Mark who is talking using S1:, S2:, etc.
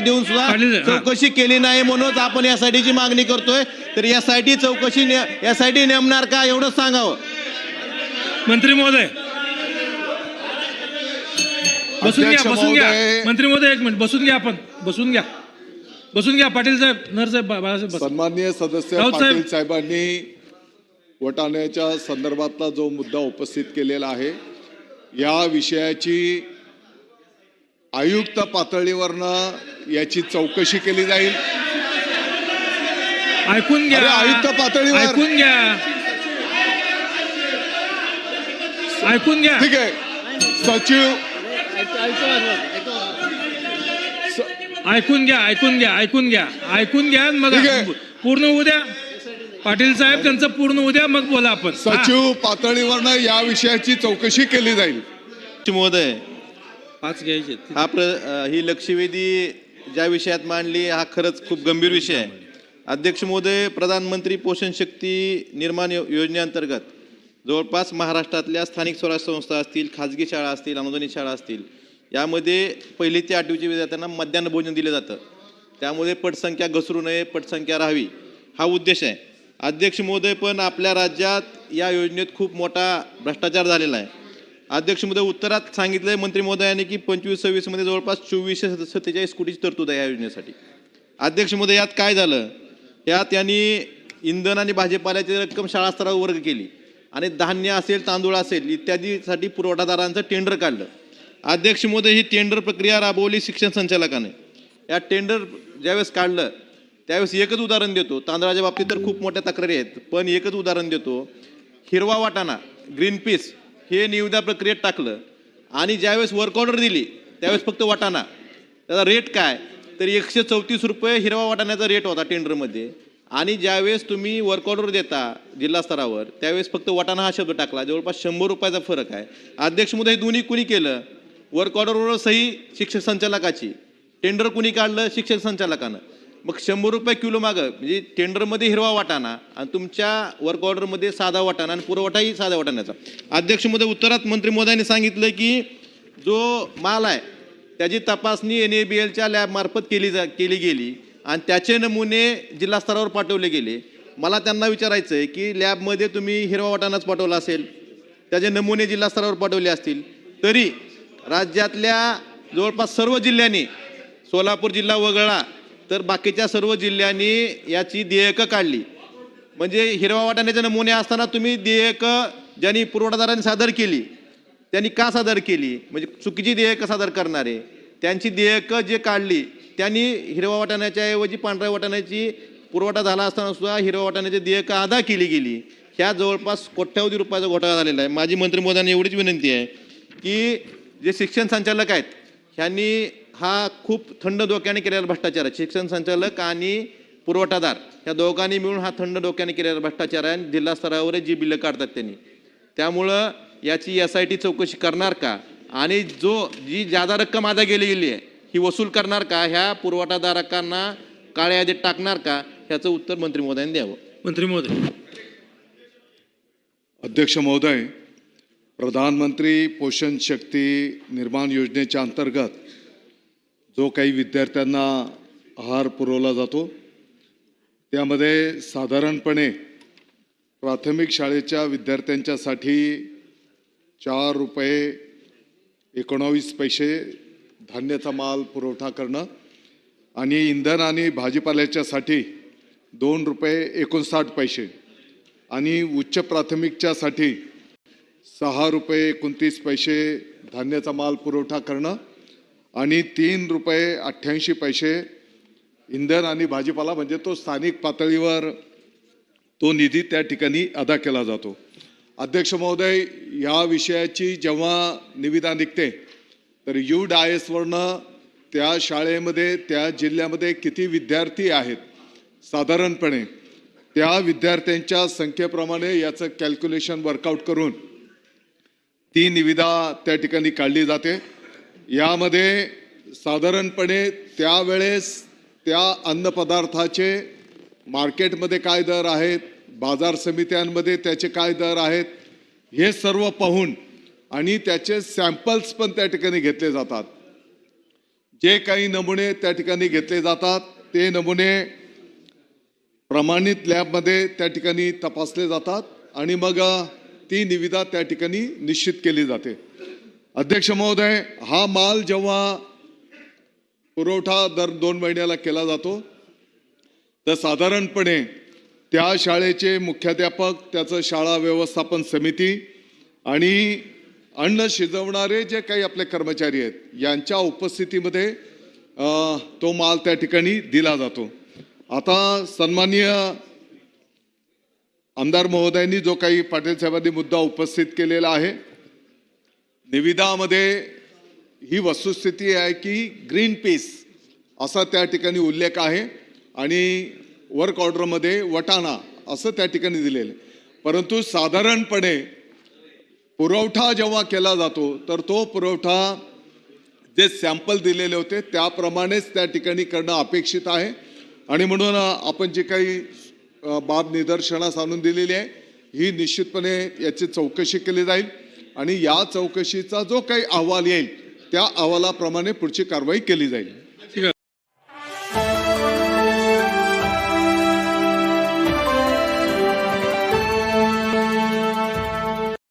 S1: देऊन सुद्धा चौकशी केली नाही, म्हणूनच आपण एसआयटीची मागणी करतोय. तर एसआयटी चौकशी एसआयटी नेमणार का एवढं सांगावं.
S2: मंत्री महोदय बसून घ्या, बसून घ्या. मंत्री महोदय एक मिनिट बसून घ्या, आपण बसून घ्या, बसून घ्या. पाटील साहेब, नरसाहेब, बाळासाहेब.
S3: सन्माननीय सदस्य पाटील साहेबांनी वटाण्याच्या संदर्भातला जो मुद्दा उपस्थित केलेला आहे, या विषयाची आयुक्त पातळीवरनं याची चौकशी केली जाईल.
S2: ऐकून घ्या,
S3: आयुक्त पातळीवर
S2: ऐकून घ्या, ऐकून घ्या.
S3: ठीक आहे. सचिव
S2: ऐकून घ्या, ऐकून घ्या, ऐकून घ्या, ऐकून घ्या. मग पूर्ण उद्या पाटील साहेब त्यांचं पूर्ण उद्या, मग बोला आपण.
S3: सचिव पातळीवरनं या विषयाची चौकशी केली जाईल.
S1: महोदय,
S2: 5 घ्यायचे.
S1: ही लक्षवेधी ज्या विषयात मांडली हा खरंच खूप गंभीर विषय आहे. अध्यक्ष महोदय, प्रधानमंत्री पोषण शक्ती निर्माण योजनेअंतर्गत जवळपास महाराष्ट्रातल्या स्थानिक स्वराज्य संस्था असतील, खाजगी शाळा असतील, अनुदानित शाळा असतील, यामध्ये 1ली ते 8वीच्या विद्यार्थ्यांना मध्यान्ह भोजन दिलं जातं. त्यामध्ये पटसंख्या घसरू नये, पटसंख्या राहावी हा उद्देश आहे. अध्यक्ष महोदय, पण आपल्या राज्यात या योजनेत खूप मोठा भ्रष्टाचार झालेला आहे. अध्यक्ष महोदय, उत्तरात सांगितलंय मंत्री महोदयांनी की 25-26 मध्ये जवळपास 2447 कोटीची तरतूद आहे या योजनेसाठी. अध्यक्ष महोदय, यात काय झालं, यात यांनी इंधन आणि भाजीपाल्याची रक्कम शाळा स्तरावर वर्ग केली आणि धान्य असेल, तांदूळ असेल इत्यादीसाठी पुरवठादारांचं टेंडर काढलं. अध्यक्ष महोदय, ही टेंडर प्रक्रिया राबवली शिक्षण संचालकाने. या टेंडर ज्यावेळेस काढलं त्यावेळेस एकच उदाहरण देतो, तांदळाच्या बाबतीत तर खूप मोठ्या तक्रारी आहेत, पण एकच उदाहरण देतो. हिरवा वाटाणा, ग्रीन पीस हे निविदा प्रक्रियेत टाकलं आणि ज्यावेळेस वर्क ऑर्डर दिली त्यावेळेस फक्त वाटाणा, त्याचा रेट काय तर 134 रुपये हिरवा वाटाण्याचा रेट होता टेंडरमध्ये. आणि ज्यावेळेस तुम्ही वर्क ऑर्डर देता जिल्हा स्तरावर त्यावेळेस फक्त वाटाणा हा शब्द टाकला, जवळपास 100 रुपयाचा फरक आहे. अध्यक्ष महोदय, दोन्ही कुणी केलं, वर्क ऑर्डरवर सही शिक्षक संचालकाची, टेंडर कुणी काढलं, शिक्षक संचालकानं. मग 100 रुपये किलो मागं, म्हणजे टेंडरमध्ये हिरवा वाटाणा आणि तुमच्या वर्क ऑर्डरमध्ये साधा वाटाणा आणि पुरवठाही साधा वाटाण्याचा. अध्यक्ष महोदय, उत्तरात मंत्री महोदयांनी सांगितलं की जो माल आहे त्याची तपासणी NABLच्या लॅबमार्फत केली गेली आणि त्याचे नमुने जिल्हा स्तरावर पाठवले गेले. मला त्यांना विचारायचं आहे की लॅबमध्ये तुम्ही हिरवा वाटाणाच पाठवला असेल, त्याचे नमुने जिल्हा स्तरावर पाठवले असतील, तरी राज्यातल्या जवळपास सर्व जिल्ह्यांनी, सोलापूर जिल्हा वगळला तर बाकीच्या सर्व जिल्ह्यांनी याची देयकं काढली. म्हणजे हिरवा वाटाण्याचे नमुने असताना तुम्ही देयकं ज्यांनी पुरवठादारांनी सादर केली त्यांनी का सादर केली, म्हणजे चुकीची देयकं सादर करणारे त्यांची देयकं जे काढली त्यांनी हिरवा वाटाण्याच्या ऐवजी पांढऱ्या वाटाण्याची पुरवठा झाला असताना सुद्धा हिरवा वाटाण्याची देयकं अदा केली गेली. ह्या जवळपास कोट्यावधी रुपयाचा घोटाळा झालेला आहे. माझी मंत्री महोदयांना एवढीच विनंती आहे की जे शिक्षण संचालक आहेत ह्यांनी हा खूप थंड डोक्याने केलेला भ्रष्टाचार आहे. शिक्षण संचालक आणि पुरवठादार ह्या दोघांनी मिळून हा थंड डोक्याने केलेला भ्रष्टाचार आहे. जिल्हा स्तरावर जी बिलं काढतात त्यांनी, त्यामुळं याची SIT चौकशी करणार का आणि जी जादा रक्कम अदा गेली आहे ही वसूल करणार का, ह्या पुरवठादारांना काळ्या यादीत टाकणार का, ह्याचं उत्तर मंत्री महोदयांनी द्यावं.
S2: मंत्री महोदय.
S3: अध्यक्ष महोदय, प्रधानमंत्री पोषण शक्ती निर्माण योजनेच्या अंतर्गत जो काही विद्यार्थ्यांना आहार पुरवला जातो त्यामध्ये साधारणपणे प्राथमिक शाळेच्या विद्यार्थ्यांच्यासाठी 4 रुपये 19 पैसे धान्याचा माल पुरवठा करणं आणि इंधन आणि भाजीपाल्याच्यासाठी 2 रुपये 59 पैसे आणि उच्च प्राथमिकच्यासाठी 6 रुपये 29 पैसे धान्याचा माल पुरवठा करणं आणि 3 रुपये 88 पैसे इंधन आणि भाजीपाला, म्हणजे तो स्थानिक पातळीवर तो निधी त्या ठिकाणी अदा केला जातो. अध्यक्ष महोदय, या विषयाची जेव्हा निविदा निघते तर UDIS वरनं त्या शाळेमध्ये त्या जिल्ह्यामध्ये किती विद्यार्थी आहेत साधारणपणे त्या विद्यार्थ्यांच्या संख्येप्रमाणे याचं कॅल्क्युलेशन वर्कआउट करून ती निविदा त्या ठिकाणी काढली जाते. यामध्ये साधारणपणे त्यावेळेस त्या अन्नपदार्थाचे मार्केटमध्ये काय दर आहेत, बाजार समित्यांमध्ये त्याचे काय दर आहेत हे सर्व पाहून आणि त्याचे सॅम्पल्स पण त्या ठिकाणी घेतले जातात. जे काही नमुने त्या ठिकाणी घेतले जातात ते नमुने प्रमाणित लॅबमध्ये त्या ठिकाणी तपासले जातात आणि मग ती निविदा त्या ठिकाणी निश्चित केली जाते. अध्यक्ष महोदय, हा माल जेव्हा पुरवठा दर 2 महिन्याला केला जातो तर साधारणपणे त्या शाळेचे मुख्याध्यापक, त्याचं शाळा व्यवस्थापन समिती आणि अन्न शिजवणारे जे काही आपले कर्मचारी आहेत यांच्या उपस्थितीमध्ये तो माल त्या ठिकाणी दिला जातो. आता सन्माननीय आमदार महोदयांनी जो काही पाटील साहेबांनी मुद्दा उपस्थित केलेला आहे, निविदामध्ये ही वस्तुस्थिती आहे की ग्रीन पीस असा त्या ठिकाणी उल्लेख आहे आणि वर्क ऑर्डरमध्ये वटाणा असं त्या ठिकाणी दिलेलं आहे. परंतु साधारणपणे पुरवठा जेव्हा केला जातो तर तो पुरवठा जे सॅम्पल दिलेले होते त्याप्रमाणेच त्या ठिकाणी करणं अपेक्षित आहे आणि म्हणून आपण जे काही बाब निदर्शनास आणून दिलेली आहे ही निश्चितपणे याची चौकशी केली जाईल आणि या चौकशीचा जो काही अहवाल येईल त्या अहवालाप्रमाणे पुढची कारवाई केली जाईल.